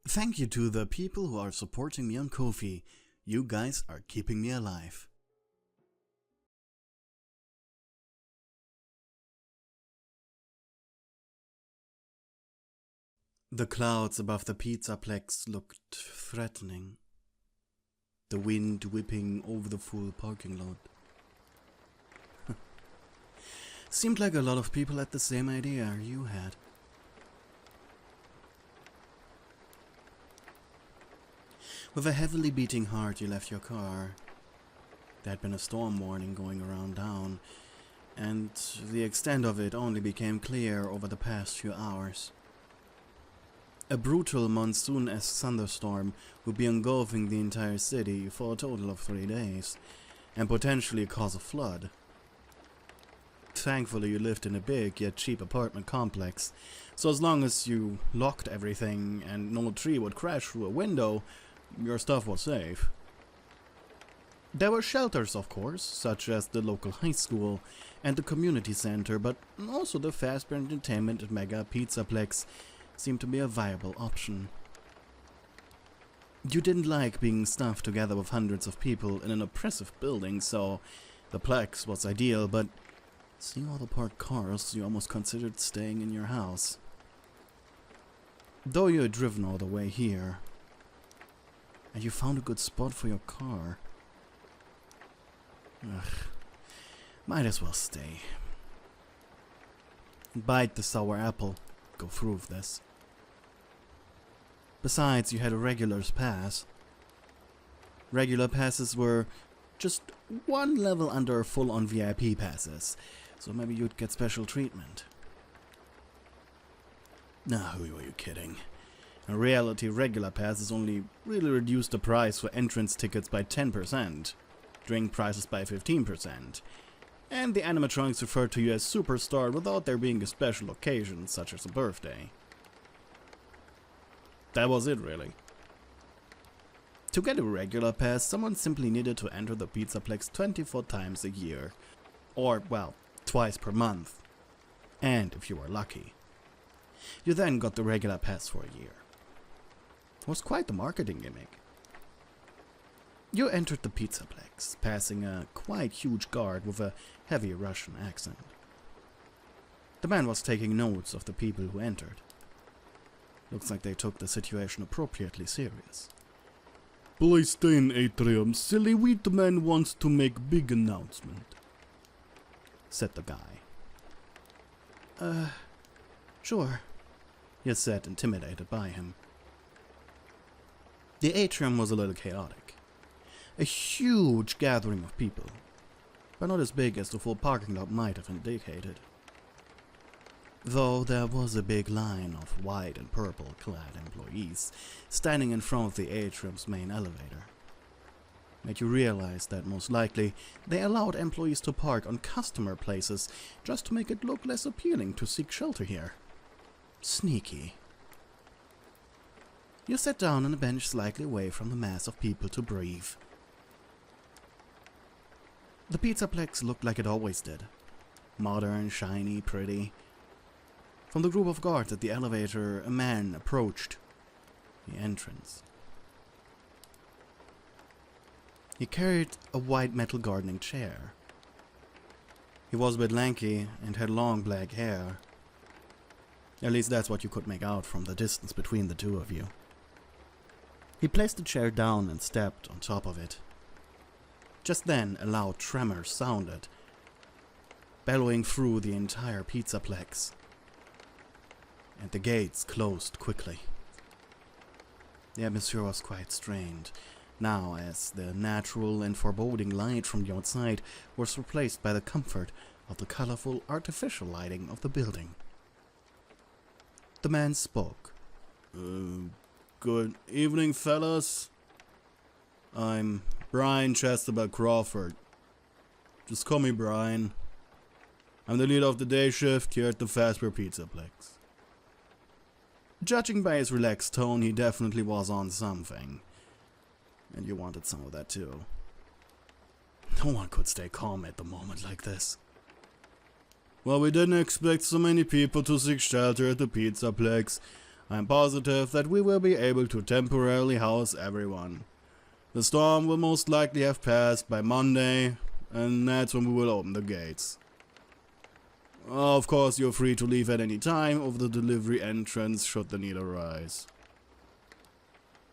Thank you to the people who are supporting me on Ko-fi. You guys are keeping me alive. The clouds above the pizzaplex looked threatening. The wind whipping over the full parking lot. Seemed like a lot of people had the same idea you had. With a heavily beating heart, you left your car. There had been a storm warning going around town, and the extent of it only became clear over the past few hours. A brutal monsoon-esque thunderstorm would be engulfing the entire city for a total of 3 days, and potentially cause a flood. Thankfully, you lived in a big yet cheap apartment complex, so as long as you locked everything and no tree would crash through a window, your stuff was safe. There were shelters, of course, such as the local high school and the community center, but also the Fazbear Entertainment Mega Pizzaplex seemed to be a viable option. You didn't like being stuffed together with hundreds of people in an oppressive building, so the Plex was ideal, but seeing all the parked cars, you almost considered staying in your house. Though you had driven all the way here, and you found a good spot for your car. Ugh, might as well stay. Bite the sour apple, go through with this. Besides, you had a regular's pass. Regular passes were just one level under full-on VIP passes, so maybe you'd get special treatment. Nah, who are you kidding? In reality, regular passes only really reduced the price for entrance tickets by 10%, drink prices by 15%, and the animatronics referred to you as Superstar without there being a special occasion, such as a birthday. That was it, really. To get a regular pass, someone simply needed to enter the Pizzaplex 24 times a year, or, well, twice per month, and if you were lucky. You then got the regular pass for a year. It was quite the marketing gimmick. You entered the Pizzaplex, passing a quite huge guard with a heavy Russian accent. The man was taking notes of the people who entered. Looks like they took the situation appropriately serious. "Please stay in atrium, silly wheat man wants to make big announcement," said the guy. Sure," you said, intimidated by him. The atrium was a little chaotic. A huge gathering of people, but not as big as the full parking lot might have indicated. Though there was a big line of white and purple clad employees standing in front of the atrium's main elevator. Made you realize that most likely they allowed employees to park on customer places just to make it look less appealing to seek shelter here. Sneaky. You sat down on a bench slightly away from the mass of people to breathe. The Pizzaplex looked like it always did. Modern, shiny, pretty. From the group of guards at the elevator, a man approached the entrance. He carried a white metal gardening chair. He was a bit lanky and had long black hair. At least that's what you could make out from the distance between the two of you. He placed the chair down and stepped on top of it. Just then, a loud tremor sounded, bellowing through the entire Pizzaplex, and the gates closed quickly. The atmosphere was quite strained, now as the natural and foreboding light from the outside was replaced by the comfort of the colorful artificial lighting of the building. The man spoke. Good evening, fellas. I'm Brian Chesterberg Crawford. Just call me Brian. I'm the leader of the day shift here at the Fazbear Pizzaplex. Judging by his relaxed tone, he definitely was on something. And you wanted some of that too. No one could stay calm at the moment like this. Well, we didn't expect so many people to seek shelter at the Pizzaplex. I'm positive that we will be able to temporarily house everyone. The storm will most likely have passed by Monday, and that's when we will open the gates. Of course, you're free to leave at any time over the delivery entrance should the need arise.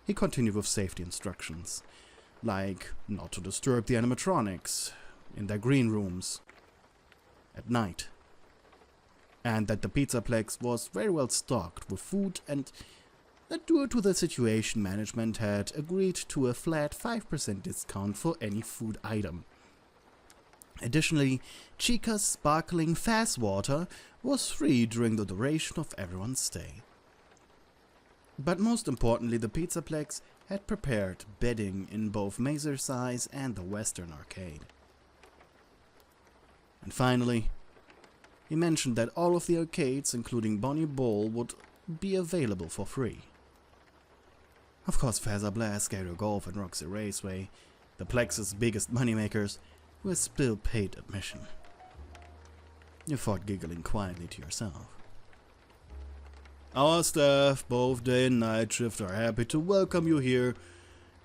He continued with safety instructions, like not to disturb the animatronics in their green rooms at night, and that the Pizzaplex was very well stocked with food, and that due to the situation, management had agreed to a flat 5% discount for any food item. Additionally, Chica's sparkling fast water was free during the duration of everyone's stay. But most importantly, the Pizzaplex had prepared bedding in both Mazer size and the Western Arcade. And finally, he mentioned that all of the arcades, including Bonnie Bowl, would be available for free. Of course, Feather Blast, Gator Golf, and Roxy Raceway, the Plex's biggest moneymakers, were still paid admission. You thought, giggling quietly to yourself. Our staff, both day and night shift, are happy to welcome you here.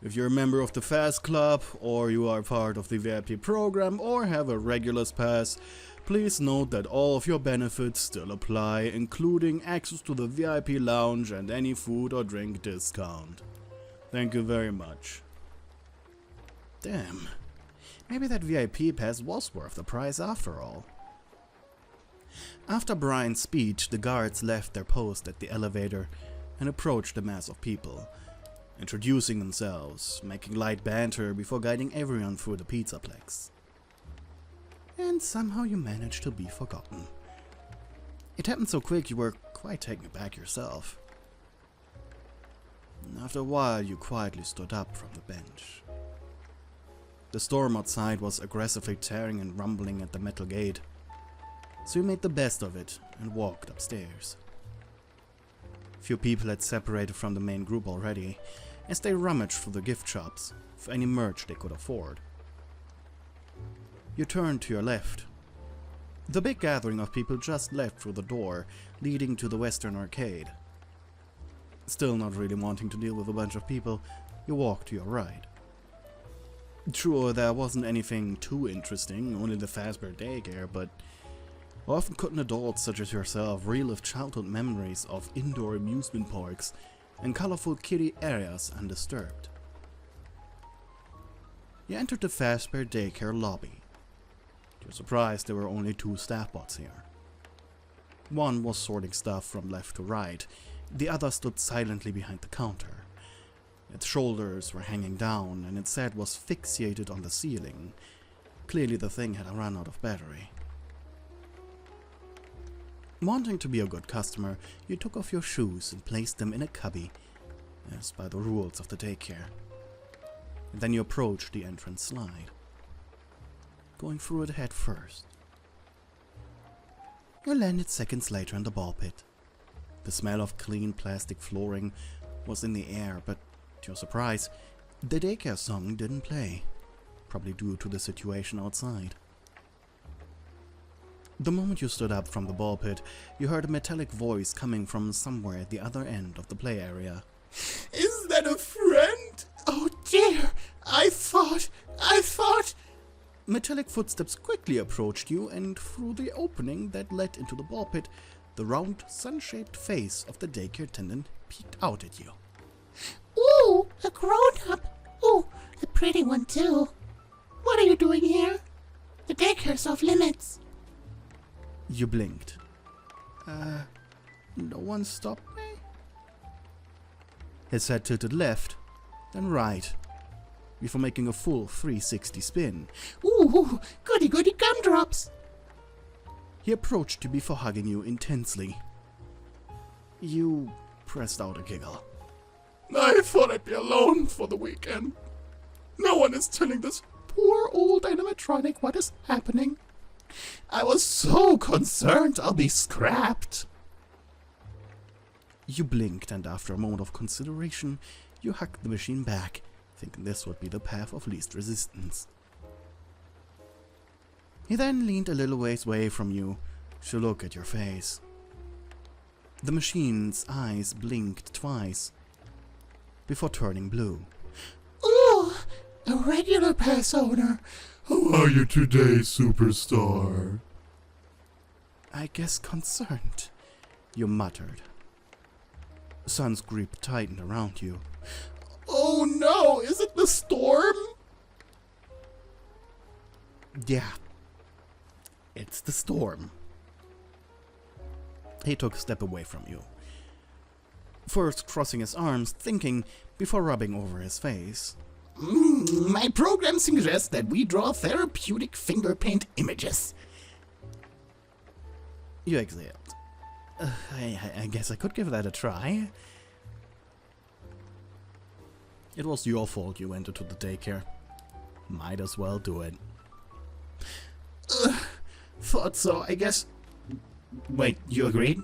If you're a member of the Fast Club, or you are part of the VIP program, or have a regulars pass, please note that all of your benefits still apply, including access to the VIP lounge and any food or drink discount. Thank you very much. Damn. Maybe that VIP pass was worth the price after all. After Brian's speech, the guards left their post at the elevator and approached the mass of people, introducing themselves, making light banter before guiding everyone through the Pizzaplex. And somehow you managed to be forgotten. It happened so quick you were quite taken aback yourself. After a while, you quietly stood up from the bench. The storm outside was aggressively tearing and rumbling at the metal gate, so you made the best of it and walked upstairs. Few people had separated from the main group already, as they rummaged through the gift shops for any merch they could afford. You turned to your left. The big gathering of people just left through the door leading to the Western Arcade. Still not really wanting to deal with a bunch of people, you walked to your right. Sure, there wasn't anything too interesting, only the Fazbear daycare, but often couldn't adults such as yourself relive childhood memories of indoor amusement parks and colorful kiddie areas undisturbed. You entered the Fazbear daycare lobby. To your surprise, there were only 2 staff bots here. One was sorting stuff from left to right, the other stood silently behind the counter. Its shoulders were hanging down, and its head was fixated on the ceiling. Clearly the thing had run out of battery. Wanting to be a good customer, you took off your shoes and placed them in a cubby, as by the rules of the daycare. And then you approached the entrance slide, going through it head first. You landed seconds later in the ball pit. The smell of clean plastic flooring was in the air, but to your surprise, the daycare song didn't play, probably due to the situation outside. The moment you stood up from the ball pit, you heard a metallic voice coming from somewhere at the other end of the play area. Is that a friend? Oh dear, I thought... Metallic footsteps quickly approached you, and through the opening that led into the ball pit, the round, sun-shaped face of the daycare attendant peeked out at you. Ooh, a grown-up. Ooh, a pretty one too. What are you doing here? The daycare's off limits. You blinked. No one stopped me? His head tilted left, then right, before making a full 360 spin. Ooh, goody gumdrops. He approached you before hugging you intensely. You pressed out a giggle. I thought I'd be alone for the weekend. No one is telling this poor old animatronic what is happening. I was so concerned I'll be scrapped. You blinked, and after a moment of consideration, you hugged the machine back, thinking this would be the path of least resistance. He then leaned a little ways away from you to look at your face. The machine's eyes blinked twice before turning blue. Ooh, a regular pass owner. How are you today, superstar? I guess concerned, you muttered. Sun's grip tightened around you. Oh no, is it the storm? Yeah, it's the storm. He took a step away from you, first crossing his arms, thinking before rubbing over his face. My program suggests that we draw therapeutic finger paint images. You exhaled. I guess I could give that a try. It was your fault you went into the daycare. Might as well do it. Thought so, I guess. Wait, you agreed?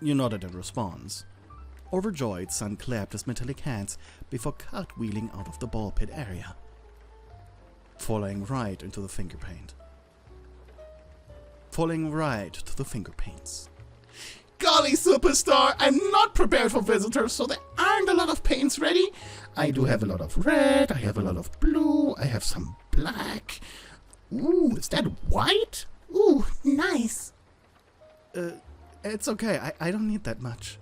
You nodded in response. Overjoyed, Sun clapped his metallic hands before cartwheeling out of the ball pit area, falling right into the finger paint. Falling right to the finger paints. Golly, superstar, I'm not prepared for visitors, so there aren't a lot of paints ready. I do have a lot of red, I have a lot of blue, I have some black. Ooh, is that white? Ooh, nice. It's okay, I don't need that much.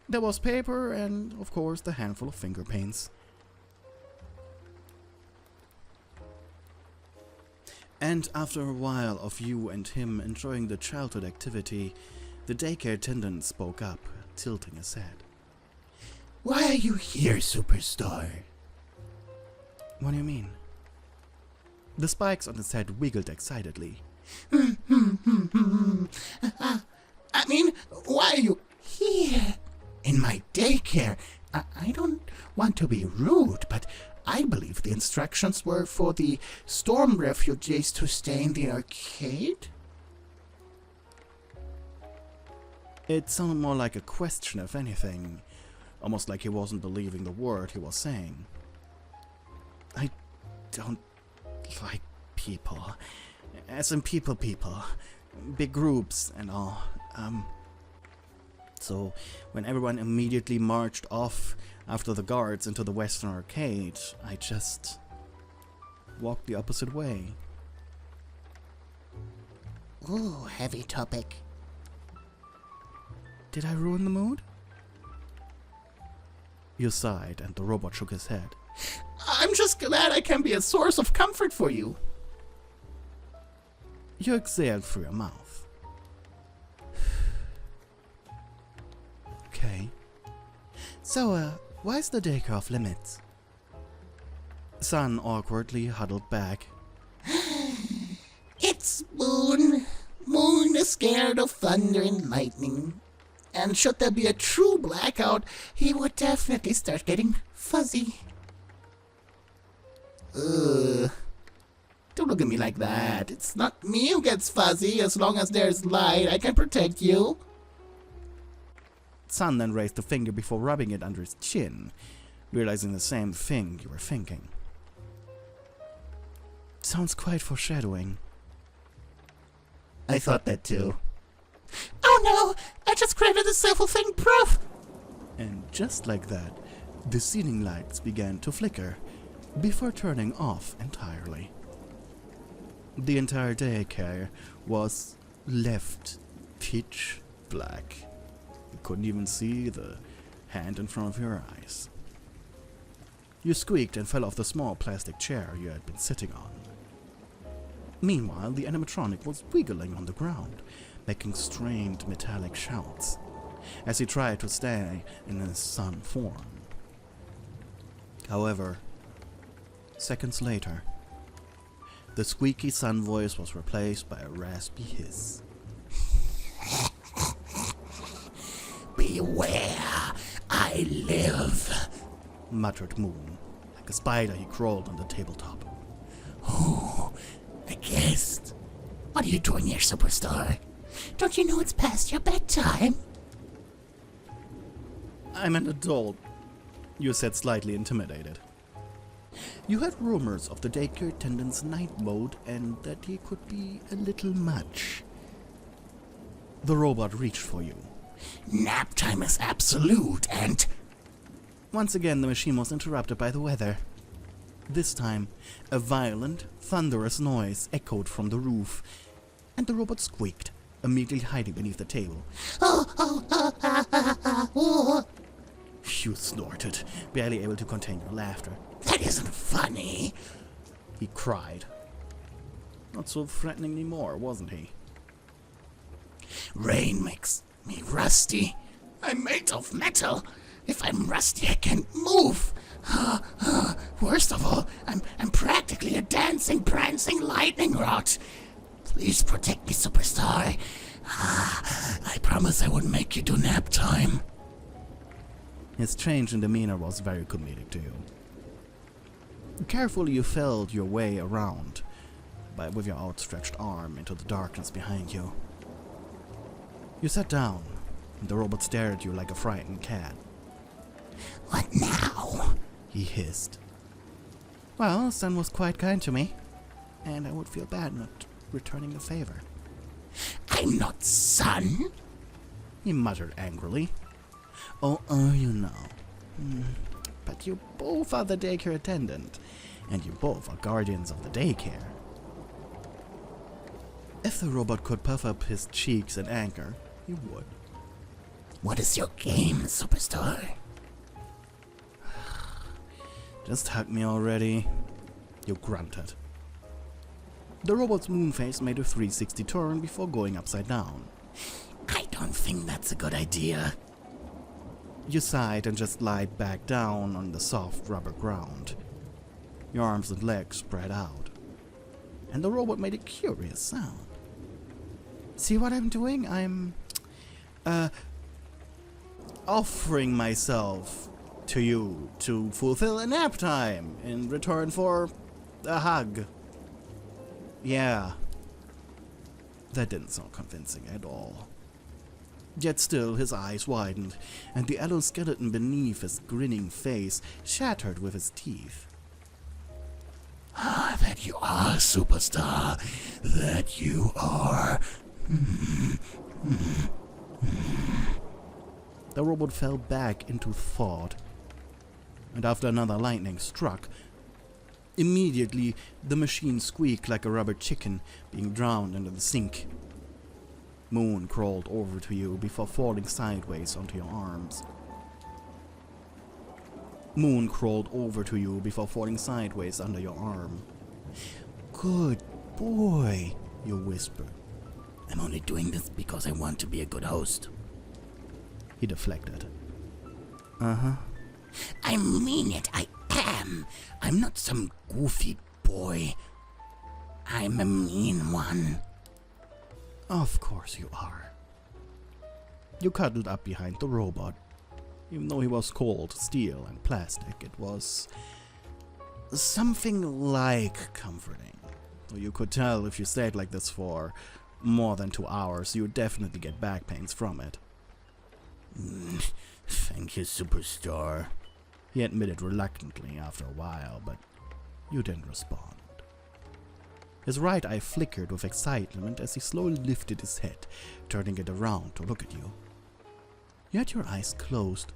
There was paper and, of course, the handful of finger paints. And after a while of you and him enjoying the childhood activity, the daycare attendant spoke up, tilting his head. Why are you here, superstar? What do you mean? The spikes on his head wiggled excitedly. I mean, why are you here? In my daycare. I don't want to be rude, but I believe the instructions were for the storm refugees to stay in the arcade? It sounded more like a question, if anything. Almost like he wasn't believing the word he was saying. I don't like people. As in people. Big groups and all. So, when everyone immediately marched off after the guards into the Western Arcade, I just walked the opposite way. Ooh, heavy topic. Did I ruin the mood? You sighed, and the robot shook his head. I'm just glad I can be a source of comfort for you. You exhaled through your mouth. Okay. So, why is the daycare off limits? Sun awkwardly huddled back. It's Moon. Moon is scared of thunder and lightning. And should there be a true blackout, he would definitely start getting fuzzy. Ugh. Don't look at me like that. It's not me who gets fuzzy. As long as there's light, I can protect you. Sun then raised a finger before rubbing it under his chin, realizing the same thing you were thinking. Sounds quite foreshadowing. I thought that too. Oh no! I just created a self-fulfilling proof! And just like that, the ceiling lights began to flicker before turning off entirely. The entire daycare was left pitch black. You couldn't even see the hand in front of your eyes. You squeaked and fell off the small plastic chair you had been sitting on. Meanwhile, the animatronic was wiggling on the ground, making strained metallic shouts as he tried to stay in his sun form. However, seconds later, the squeaky sun voice was replaced by a raspy hiss. Beware, I live, muttered Moon. Like a spider, he crawled on the tabletop. Oh, a guest. What are you doing here, superstar? Don't you know it's past your bedtime? I'm an adult, you said, slightly intimidated. You heard rumors of the daycare attendant's night mode and that he could be a little much. The robot reached for you. Nap time is absolute and... Once again, the machine was interrupted by the weather. This time, a violent, thunderous noise echoed from the roof, and the robot squeaked, immediately hiding beneath the table. You snorted, barely able to contain your laughter. That isn't funny. He cried. Not so threatening anymore, wasn't he? Rain makes me rusty. I'm made of metal. If I'm rusty, I can't move. Worst of all, I'm practically a dancing, prancing lightning rod. Please protect me, superstar. I promise I won't make you do nap time. His change in demeanor was very comedic to you. Carefully you felt your way around, with your outstretched arm into the darkness behind you. You sat down, and the robot stared at you like a frightened cat. What now? He hissed. Well, Sun was quite kind to me, and I would feel bad not returning the favor. I'm not Sun. He muttered angrily. Oh, you know. But you both are the daycare attendant, and you both are guardians of the daycare. If the robot could puff up his cheeks in anger, he would. What is your game, superstar? Just hug me already, you grunted. The robot's moon face made a 360 turn before going upside down. I don't think that's a good idea. You sighed and just lied back down on the soft rubber ground. Your arms and legs spread out. And the robot made a curious sound. See what I'm doing? I'm offering myself to you to fulfill a nap time in return for a hug. Yeah. That didn't sound convincing at all. Yet still his eyes widened, and the exoskeleton beneath his grinning face shattered with his teeth. That you are, superstar. That you are. The robot fell back into thought, and after another lightning struck, immediately the machine squeaked like a rubber chicken being drowned into the sink. Moon crawled over to you before falling sideways onto your arms. Moon crawled over to you before falling sideways under your arm. Good boy, you whispered. I'm only doing this because I want to be a good host. He deflected. Uh-huh. I mean it, I am. I'm not some goofy boy. I'm a mean one. Of course you are. You cuddled up behind the robot. Even though he was cold, steel, and plastic, it was something like comforting. Though you could tell if you stayed like this for more than 2 hours, you would definitely get back pains from it. Thank you, superstar. He admitted reluctantly after a while, but you didn't respond. His right eye flickered with excitement as he slowly lifted his head, turning it around to look at you. You had your eyes closed.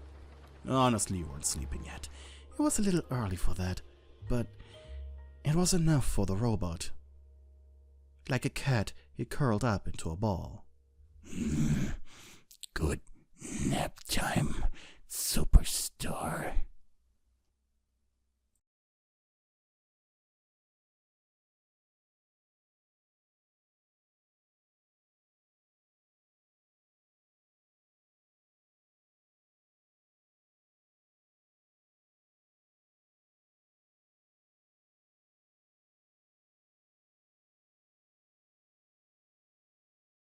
Honestly, you weren't sleeping yet. It was a little early for that, but it was enough for the robot. Like a cat, he curled up into a ball. Good nap time, superstar.